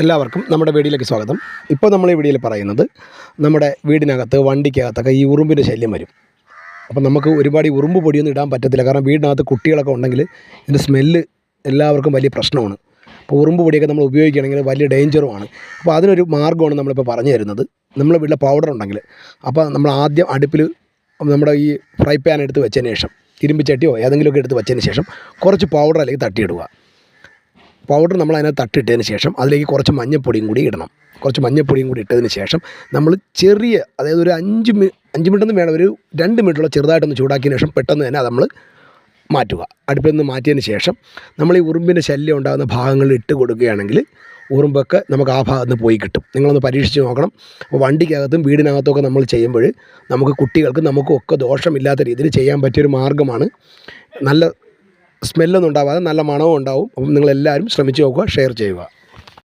എല്ലാവർക്കും നമ്മുടെ വീഡിയോയിലേക്ക് സ്വാഗതം. ഇപ്പോൾ നമ്മൾ ഈ വീഡിയോയിൽ പറയുന്നത് നമ്മുടെ വീടിനകത്ത് വണ്ടിക്കകത്തൊക്കെ ഈ ഉറുമ്പിൻ്റെ ശല്യം വരും. അപ്പോൾ നമുക്ക് ഒരുപാട് ഈ ഉറുമ്പ് പൊടിയൊന്നും ഇടാൻ പറ്റത്തില്ല. കാരണം വീടിനകത്ത് കുട്ടികളൊക്കെ ഉണ്ടെങ്കിൽ ഇതിൻ്റെ സ്മെല്ല് എല്ലാവർക്കും വലിയ പ്രശ്നമാണ്. അപ്പോൾ ഉറുമ്പ് പൊടിയൊക്കെ നമ്മൾ ഉപയോഗിക്കുകയാണെങ്കിൽ വലിയ ഡേഞ്ചറുമാണ്. അപ്പോൾ അതിനൊരു മാർഗ്ഗമാണ് നമ്മളിപ്പോൾ പറഞ്ഞു തരുന്നത്. നമ്മളെ വീട്ടിലെ പൗഡർ ഉണ്ടെങ്കിൽ അപ്പോൾ നമ്മൾ ആദ്യം അടുപ്പിൽ നമ്മുടെ ഈ ഫ്രൈ പാൻ എടുത്ത് വെച്ചതിന് ശേഷം ഇരുമ്പ് ചട്ടിയോ ഏതെങ്കിലുമൊക്കെ എടുത്ത് വെച്ചതിന് ശേഷം കുറച്ച് പൗഡർ അല്ലെങ്കിൽ തട്ടിയിടുക. പൗഡർ നമ്മൾ അതിനകത്ത് തട്ടിയിട്ടതിന് ശേഷം അതിലേക്ക് കുറച്ച് മഞ്ഞൾപ്പൊടിയും കൂടി ഇടണം. കുറച്ച് മഞ്ഞൾപ്പൊടിയും കൂടി ഇട്ടതിന് ശേഷം നമ്മൾ ചെറിയ, അതായത് ഒരു 5 മിനിറ്റൊന്നും വേണം, ഒരു 2 മിനിറ്റോളം ചെറുതായിട്ടൊന്ന് ചൂടാക്കിയതിന് ശേഷം പെട്ടെന്ന് തന്നെ അത് നമ്മൾ മാറ്റുക. അടുപ്പിൽ നിന്ന് മാറ്റിയതിന് ശേഷം നമ്മൾ ഈ ഉറുമ്പിൻ്റെ ശല്യം ഉണ്ടാകുന്ന ഭാഗങ്ങളിൽ ഇട്ട് കൊടുക്കുകയാണെങ്കിൽ ഉറുമ്പൊക്കെ നമുക്ക് ആ ഭാഗത്ത് നിന്ന് പോയി കിട്ടും. നിങ്ങളൊന്ന് പരീക്ഷിച്ച് നോക്കണം. അപ്പോൾ വണ്ടിക്കകത്തും വീടിനകത്തുമൊക്കെ നമ്മൾ ചെയ്യുമ്പോൾ നമുക്ക് കുട്ടികൾക്കും നമുക്കും ഒക്കെ ദോഷമില്ലാത്ത രീതിയിൽ ചെയ്യാൻ പറ്റിയൊരു മാർഗ്ഗമാണ്. നല്ല സ്മെല്ലൊന്നും ഉണ്ടാവാതെ നല്ല മണവും ഉണ്ടാവും. അപ്പം നിങ്ങളെല്ലാവരും ശ്രമിച്ച് നോക്കുക, ഷെയർ ചെയ്യുക.